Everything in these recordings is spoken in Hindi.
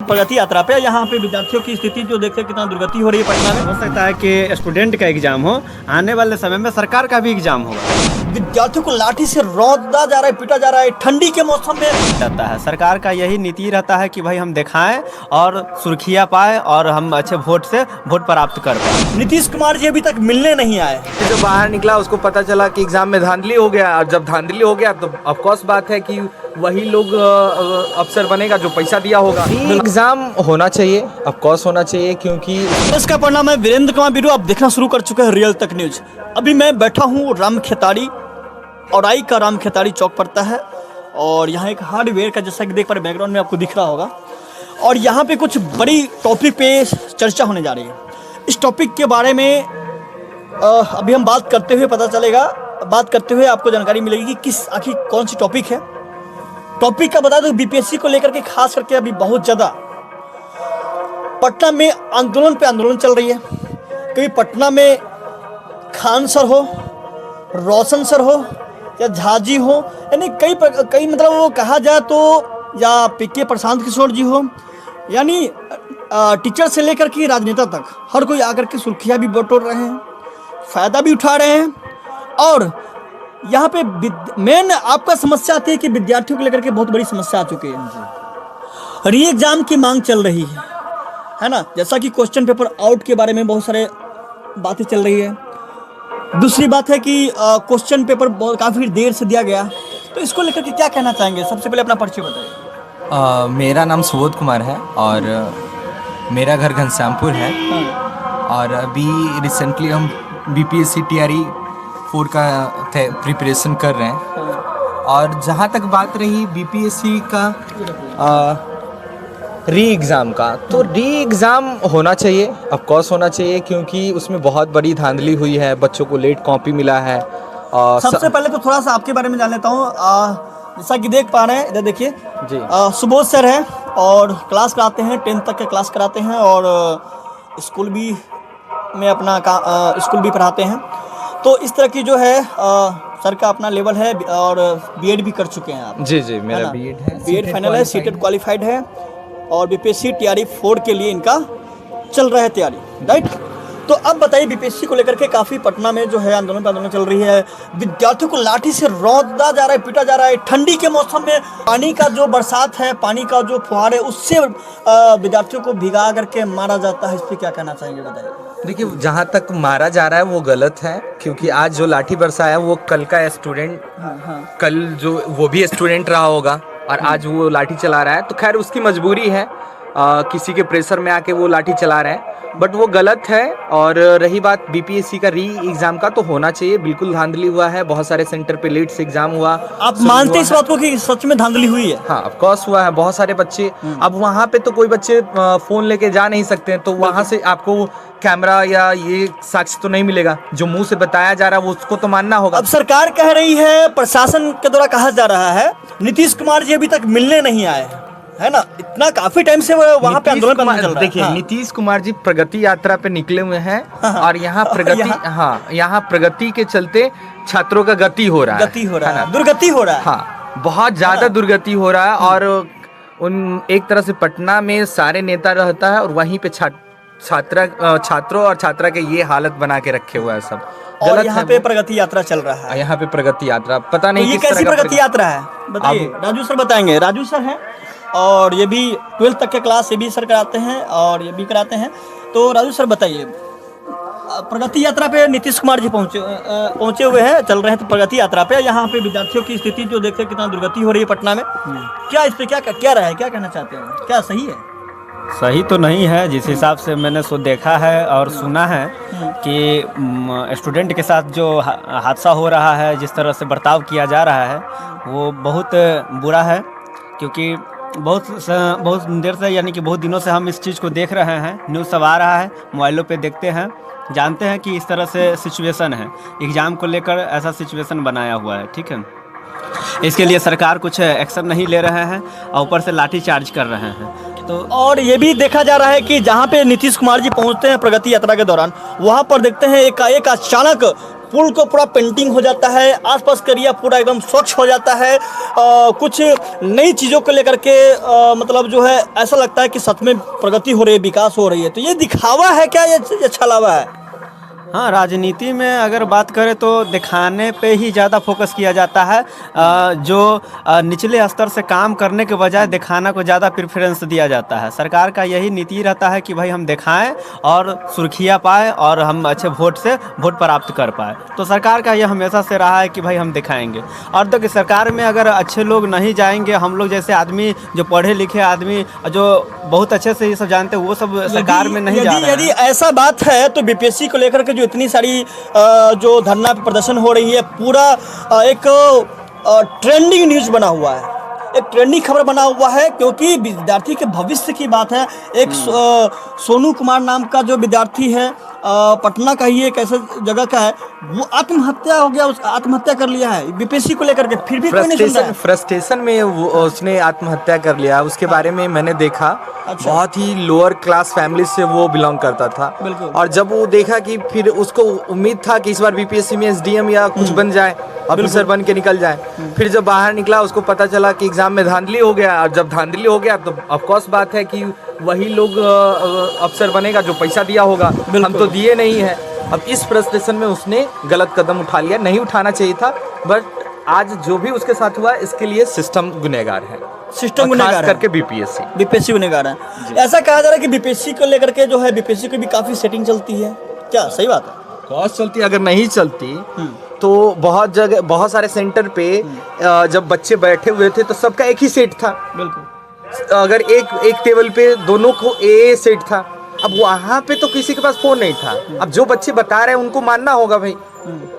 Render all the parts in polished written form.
प्रगति यात्रा पे। यहाँ पे विद्यार्थियों की स्थिति जो देखते हैं कितना दुर्गति हो रही है पटना में। हो सकता है कि स्टूडेंट का एग्जाम हो, आने वाले समय में सरकार का भी एग्जाम होगा। विद्यार्थियों को लाठी से रौंदा जा रहा है, पीटा जा रहा है ठंडी के मौसम में। रहता है सरकार का यही नीति रहता है कि भाई हम दिखाएं और सुर्खियां पाए और हम अच्छे वोट से वोट प्राप्त कर पाए। नीतीश कुमार जी अभी तक मिलने नहीं आए। जो बाहर निकला उसको पता चला कि एग्जाम में धांधली हो गया, और जब धांधली हो गया तो ऑफकोर्स बात है कि वही लोग अफसर बनेगा जो पैसा दिया होगा। एग्जाम होना चाहिए, ऑफकोर्स होना चाहिए, क्योंकि इसका परिणाम है। वीरेंद्र कुमार वीडियो आप देखना शुरू कर चुके हैं रियल तक न्यूज। अभी मैं बैठा हूँ राम खेताड़ी, औराई का राम खेताड़ी चौक पड़ता है, और यहाँ एक हार्डवेयर का, जैसा कि देख पा रहे बैकग्राउंड में आपको दिख रहा होगा, और यहाँ पे कुछ बड़ी टॉपिक पे चर्चा होने जा रही है। इस टॉपिक के बारे में अभी हम बात करते हुए पता चलेगा, बात करते हुए आपको जानकारी मिलेगी कि किस आखिर कौन सी टॉपिक है। टॉपिक का बता दो, बीपीएससी को लेकर के खास करके अभी बहुत ज़्यादा पटना में आंदोलन पे आंदोलन चल रही है। कभी पटना में खान सर हो, रोशन सर हो या झाजी हो, यानी कई मतलब वो कहा जाए तो, या पीके प्रशांत किशोर जी हो, यानी टीचर से लेकर के राजनेता तक हर कोई आकर के सुर्खियाँ भी बटोर रहे हैं, फ़ायदा भी उठा रहे हैं। और यहाँ पे मेन आपका समस्या आती है कि विद्यार्थियों को लेकर के बहुत बड़ी समस्या आ चुकी है। री एग्ज़ाम की मांग चल रही है ना, जैसा कि क्वेश्चन पेपर आउट के बारे में बहुत सारे बातें चल रही है। दूसरी बात है कि क्वेश्चन पेपर काफ़ी देर से दिया गया, तो इसको लेकर के क्या कहना चाहेंगे? सबसे पहले अपना परिचय बताइए। मेरा नाम सुबोध कुमार है और मेरा घर घनश्यामपुर है। और अभी रिसेंटली हम बीपीएससी टीआरई 4 का प्रिपरेशन कर रहे हैं। और जहाँ तक बात रही बीपीएससी का री एग्ज़ाम का, तो री एग्ज़ाम होना चाहिए, ऑफकोर्स होना चाहिए, क्योंकि उसमें बहुत बड़ी धांधली हुई है, बच्चों को लेट कॉपी मिला है। सबसे पहले तो थोड़ा सा आपके बारे में जान लेता हूँ। जैसा कि देख पा रहे हैं, इधर देखिए जी, सुबोध सर है और क्लास कराते हैं, 10th तक के क्लास कराते हैं, और स्कूल भी में अपना स्कूल भी पढ़ाते हैं। तो इस तरह की जो है सर का अपना लेवल है, और बीएड भी कर चुके हैं आप। जी जी, मेरा बीएड है, बीएड फाइनल है, सीटेड क्वालिफाइड है, और बीपीएससी टीआरई 4 के लिए इनका चल रहा है तैयारी, राइट। तो अब बताइए, बीपीएससी को लेकर के काफ़ी पटना में जो है आंदोलन चल रही है। विद्यार्थियों को लाठी से रौंदा जा रहा है, पीटा जा रहा है ठंडी के मौसम में। पानी का जो बरसात है, पानी का जो फुहार है, उससे विद्यार्थियों को भिगा करके मारा जाता है। इस पर क्या कहना चाहेंगे, बताइए। देखिए, जहाँ तक मारा जा रहा है वो गलत है, क्योंकि आज जो लाठी बरसा है वो कल का स्टूडेंट, कल जो वो भी स्टूडेंट रहा होगा और आज वो लाठी चला रहा है, तो खैर उसकी मजबूरी है, किसी के प्रेशर में आके वो लाठी चला रहे हैं, बट वो गलत है। और रही बात बीपीएससी का री एग्ज़ाम का, तो होना चाहिए, बिल्कुल धांधली हुआ है, बहुत सारे सेंटर पे लेट से एग्ज़ाम हुआ। आप मानते हैं इस बात को कि सच में धांधली हुई है? हाँ, ऑफ कोर्स हुआ है, बहुत सारे बच्चे, अब वहाँ पे तो कोई बच्चे फ़ोन लेके जा नहीं सकते हैं, तो वहाँ से आपको कैमरा या ये साक्ष्य तो नहीं मिलेगा, जो मुंह से बताया जा रहा है वो उसको तो मानना होगा। अब सरकार कह रही है, प्रशासन के द्वारा कहा जा रहा है, नीतीश कुमार जी अभी तक मिलने नहीं आए, है ना। इतना काफी टाइम से वहाँ पे आंदोलन चल रहा है। देखिए, नीतीश कुमार जी प्रगति यात्रा पे निकले हुए हैं, और यहाँ प्रगति, यहाँ प्रगति के चलते छात्रों का गति हो रहा है, दुर्गति हो रहा है। हाँ, बहुत ज्यादा दुर्गति हो रहा है। और उन एक तरह से पटना में सारे नेता रहता है, और वहीं पे छात्रों और छात्रा के ये हालत बना के रखे हुआ है सब। और यहाँ पे प्रगति यात्रा चल रहा है। यहाँ पे प्रगति यात्रा, पता नहीं ये कैसी प्रगति यात्रा है, बताइए। राजू सर बताएंगे। राजू सर हैं, और ये भी 12th तक के क्लास ये भी सर कराते हैं, और ये भी कराते हैं। तो राजू सर बताइए, प्रगति यात्रा पे नीतीश कुमार जी पहुंचे हुए हैं, चल रहे हैं तो प्रगति यात्रा पे। यहाँ पे विद्यार्थियों की स्थिति जो देखते हैं कितना दुर्गति हो रही है पटना में, क्या इस पे क्या रहा है, क्या कहना चाहते हैं? क्या सही है? सही तो नहीं है, जिस हिसाब से मैंने देखा है और सुना है कि स्टूडेंट के साथ जो हादसा हो रहा है, जिस तरह से बर्ताव किया जा रहा है, वो बहुत बुरा है। क्योंकि बहुत देर से, यानी कि बहुत दिनों से हम इस चीज़ को देख रहे हैं, न्यूज़ सब आ रहा है, मोबाइलों पे देखते हैं, जानते हैं कि इस तरह से सिचुएशन है, एग्ज़ाम को लेकर ऐसा सिचुएशन बनाया हुआ है, ठीक है। इसके लिए सरकार कुछ एक्शन नहीं ले रहे हैं, और ऊपर से लाठी चार्ज कर रहे हैं। तो और ये भी देखा जा रहा है कि जहाँ पे नीतीश कुमार जी पहुँचते हैं प्रगति यात्रा के दौरान, वहाँ पर देखते हैं एक अचानक पुल को पूरा पेंटिंग हो जाता है, आसपास का एरिया पूरा एकदम स्वच्छ हो जाता है। कुछ नई चीज़ों को लेकर के मतलब जो है ऐसा लगता है कि सच में प्रगति हो रही है, विकास हो रही है। तो ये दिखावा है क्या, ये छलावा है? हाँ, राजनीति में अगर बात करें तो दिखाने पे ही ज़्यादा फोकस किया जाता है। जो निचले स्तर से काम करने के बजाय दिखाना को ज़्यादा प्रेफरेंस दिया जाता है। सरकार का यही नीति रहता है कि भाई हम दिखाएं और सुर्खियाँ पाएँ और हम अच्छे वोट से वोट प्राप्त कर पाए। तो सरकार का यह हमेशा से रहा है कि भाई हम दिखाएंगे। और देखिए, सरकार में अगर अच्छे लोग नहीं जाएंगे, हम लोग जैसे आदमी जो पढ़े लिखे आदमी जो बहुत अच्छे से ये सब जानते हैं, वो सब सरकार में नहीं जा रहे हैं। यदि ऐसा बात है तो बीपीएससी को लेकर के जो इतनी सारी जो धरना पे प्रदर्शन हो रही है, पूरा एक ट्रेंडिंग न्यूज़ बना हुआ है, एक ट्रेंडिंग खबर बना हुआ है, क्योंकि विद्यार्थी के भविष्य की बात है। एक सोनू कुमार नाम का जो विद्यार्थी है, पटना का ही एक ऐसा जगह का है, वो आत्महत्या हो गया, आत्महत्या कर लिया है बीपीएससी को लेकर के, फिर भी कोई नहीं सुन रहा है। फ्रस्ट्रेशन में उसने आत्महत्या कर लिया। उसके बारे में मैंने देखा। अच्छा। बहुत ही लोअर क्लास फैमिली से वो बिलोंग करता था। बिल्कुल। और जब वो देखा कि फिर उसको उम्मीद था कि इस बार बीपीएससी में एसडीएम या कुछ बन जाए, ऑफिसर बन के निकल जाए। फिर जब बाहर निकला उसको पता चला कि एग्जाम में धांधली हो गया। और जब धांधली हो गया तो ऑफकोर्स बात है कि वही लोग अफसर बनेगा जो पैसा दिया होगा, हम तो दिए नहीं है। अब इस फ्रस्ट्रेशन में उसने गलत कदम उठा लिया, नहीं उठाना चाहिए था। बट आज जो भी उसके साथ हुआ इसके लिए सिस्टम गुनहगार है, सिस्टम और गुनहगार खास है। करके बीपीएससी गुनहगार है। ऐसा कहा जा रहा है कि बीपीएससी को लेकर के जो है, बीपीएससी की भी काफ़ी सेटिंग चलती है, क्या सही बात है? कॉस्ट चलती। अगर नहीं चलती तो बहुत जगह, बहुत सारे सेंटर पे जब बच्चे बैठे हुए थे तो सबका एक ही सेट था। बिल्कुल। अगर एक टेबल पे दोनों को ए सेट था। अब वहाँ पे तो किसी के पास फोन नहीं था। अब जो बच्चे बता रहे हैं उनको मानना होगा भाई।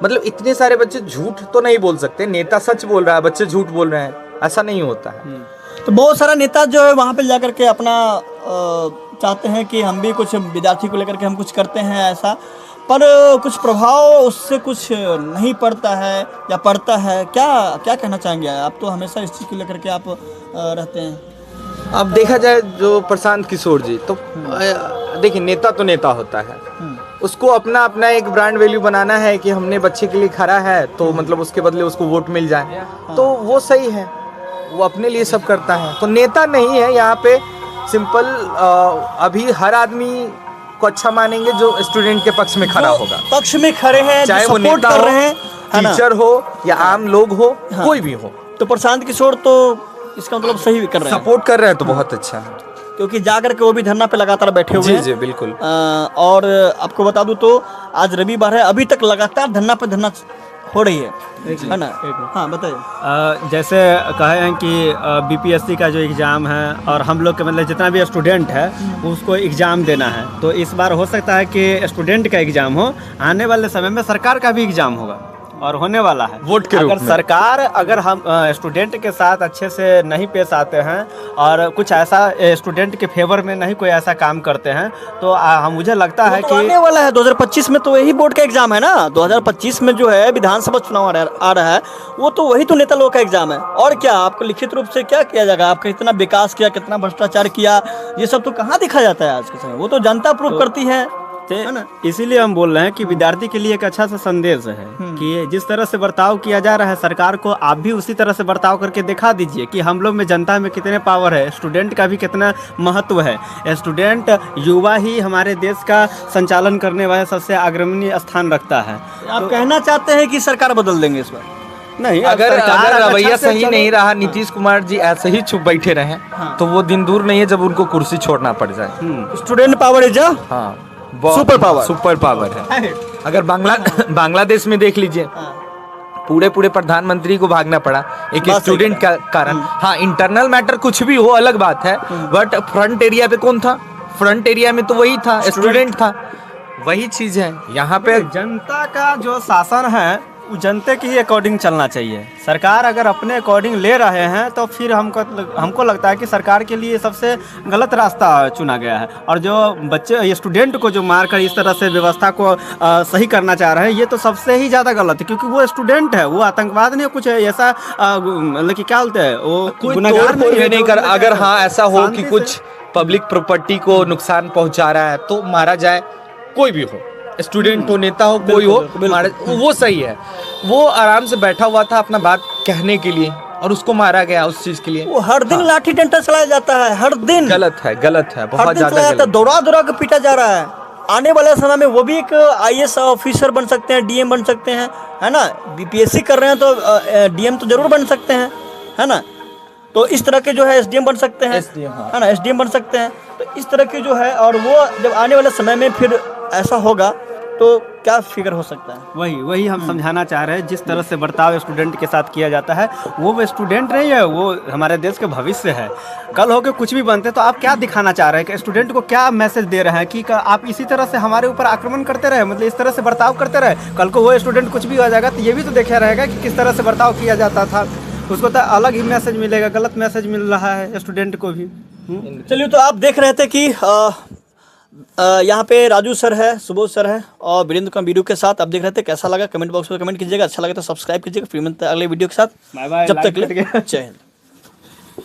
मतलब इतने सारे बच्चे झूठ तो नहीं बोल सकते। नेता सच बोल रहा है, बच्चे झूठ बोल रहे हैं, ऐसा नहीं होता है। तो बहुत सारा नेता जो है वहाँ पे जा करके अपना चाहते हैं कि हम भी कुछ विद्यार्थी को लेकर के हम कुछ करते हैं ऐसा, पर कुछ प्रभाव उससे कुछ नहीं पड़ता है या पड़ता है। क्या क्या कहना चाहेंगे आप? तो हमेशा इस चीज़ को लेकर के आप रहते हैं। अब देखा जाए जो प्रशांत किशोर जी, तो देखिए नेता तो नेता होता है, उसको अपना अपना एक ब्रांड वैल्यू बनाना है कि हमने बच्चे के लिए खड़ा है तो मतलब उसके बदले उसको वोट मिल जाए, तो वो सही है, वो अपने लिए सब करता है। तो नेता नहीं है यहाँ पे, सिंपल अभी हर आदमी को अच्छा मानेंगे जो स्टूडेंट के पक्ष में खड़ा होगा, पक्ष में खड़े हैं, चाहे वो सपोर्ट नेता कर हो, रहे हैं, है ना? टीचर हो या आम लोग हो, कोई भी हो। तो प्रशांत किशोर तो इसका मतलब सही भी कर रहे हैं, सपोर्ट कर रहे हैं तो बहुत अच्छा है, क्योंकि जाकर के वो भी धरना पे लगातार बैठे हुए हैं। जी बिल्कुल। और आपको बता दूं तो आज रविवार है, अभी तक लगातार धरना पे धरना हो रही है ना? हाँ बताइए। जैसे कहे हैं कि बीपीएससी का जो एग्ज़ाम है और हम लोग के मतलब जितना भी स्टूडेंट है उसको एग्ज़ाम देना है, तो इस बार हो सकता है कि स्टूडेंट का एग्ज़ाम हो, आने वाले समय में सरकार का भी एग्ज़ाम होगा और होने वाला है वोट के रूप में। सरकार अगर हम स्टूडेंट के साथ अच्छे से नहीं पेश आते हैं और कुछ ऐसा स्टूडेंट के फेवर में नहीं कोई ऐसा काम करते हैं तो मुझे लगता है तो कि आने वाला है 2025 में, तो यही बोर्ड का एग्जाम है ना। 2025 में जो है विधानसभा चुनाव आ रहा है, वो तो वही तो नेता लोग का एग्जाम है। और क्या आपको लिखित रूप से क्या किया जाएगा, आपका कितना विकास किया, कितना भ्रष्टाचार किया, ये सब तो कहाँ दिखा जाता है आज के समय, वो तो जनता प्रूव करती है ना। इसीलिए हम बोल रहे हैं कि विद्यार्थी के लिए एक अच्छा सा संदेश है कि जिस तरह से बर्ताव किया जा रहा है सरकार को, आप भी उसी तरह से बर्ताव करके दिखा दीजिए कि हम लोग में जनता में कितने पावर है, स्टूडेंट का भी कितना महत्व है। स्टूडेंट युवा ही हमारे देश का संचालन करने वाले सबसे अग्रणी स्थान रखता है। आप कहना चाहते हैं कि सरकार बदल देंगे इस बार? नहीं, अगर रवैया अच्छा से सही नहीं रहा, नीतीश कुमार जी ऐसे ही चुप बैठे रहे तो वो दिन दूर नहीं है जब उनको कुर्सी छोड़ना पड़ जाए। स्टूडेंट पावर इज हाँ, सुपर पावर। सुपर पावर है। अगर बांग्लादेश में देख लीजिए, पूरे प्रधानमंत्री को भागना पड़ा एक स्टूडेंट का कारण। हाँ, इंटरनल मैटर कुछ भी हो अलग बात है, बट फ्रंट एरिया पे कौन था? फ्रंट एरिया में तो वही था, स्टूडेंट था। वही चीज है यहाँ पे। जनता का जो शासन है वो जनते के ही अकॉर्डिंग चलना चाहिए। सरकार अगर अपने अकॉर्डिंग ले रहे हैं तो फिर हमको लगता है कि सरकार के लिए सबसे गलत रास्ता चुना गया है। और जो बच्चे स्टूडेंट को जो मारकर इस तरह से व्यवस्था को सही करना चाह रहे हैं, ये तो सबसे ही ज़्यादा गलत है, क्योंकि वो स्टूडेंट है, वो आतंकवाद नहीं, कुछ ऐसा मतलब कि क्या बोलते हैं, वो गुनहगार नहीं कर। अगर हाँ ऐसा हो कि कुछ पब्लिक प्रॉपर्टी को नुकसान पहुंचा रहा है तो मारा जाए, कोई भी हो, स्टूडेंट हो, नेता हो, कोई हो, मारा, वो सही है। वो आराम से बैठा हुआ था अपना बात कहने के लिए और उसको मारा गया उस चीज के लिए। वो हर दिन लाठी डंडा चलाया जाता है, हर दिन गलत है, गलत है, हर बहुत दिन ज्यादा चलाया जाता है, गलत। दौड़ा दौड़ा के पीटा जा रहा है। आने वाले समय में वो भी एक आईएएस ऑफिसर बन सकते हैं, डीएम बन सकते हैं, है ना। बीपीएससी कर रहे हैं तो डीएम तो जरूर बन सकते हैं, है ना। तो इस तरह के जो है एसडीएम बन सकते हैं, है ना, एसडीएम बन सकते हैं। तो इस तरह की जो है, और वो जब आने वाले समय में फिर ऐसा होगा तो क्या फिक्र हो सकता है। वही हम समझाना चाह रहे हैं। जिस तरह से बर्ताव स्टूडेंट के साथ किया जाता है, वो स्टूडेंट नहीं है, वो हमारे देश के भविष्य है। कल होकर कुछ भी बनते तो आप क्या दिखाना चाह रहे हैं कि स्टूडेंट को क्या मैसेज दे रहे हैं कि आप इसी तरह से हमारे ऊपर आक्रमण करते रहे, मतलब इस तरह से बर्ताव करते रहे। कल को वो स्टूडेंट कुछ भी हो जाएगा तो ये भी तो देखा रहेगा कि किस तरह से बर्ताव किया जाता था। उसको तो अलग ही मैसेज मिलेगा, गलत मैसेज मिल रहा है स्टूडेंट को भी। चलिए, तो आप देख रहे थे कि यहाँ पे राजू सर है, सुबोध सर है और वीरेंद्र कुमार बीरू के साथ। आप देख रहे थे, कैसा लगा कमेंट बॉक्स में कमेंट कीजिएगा। अच्छा लगा तो सब्सक्राइब कीजिएगा। फिर मिलते हैं अगले वीडियो के साथ। बाय बाय, जब तक लाइक के लिए जय हिंद।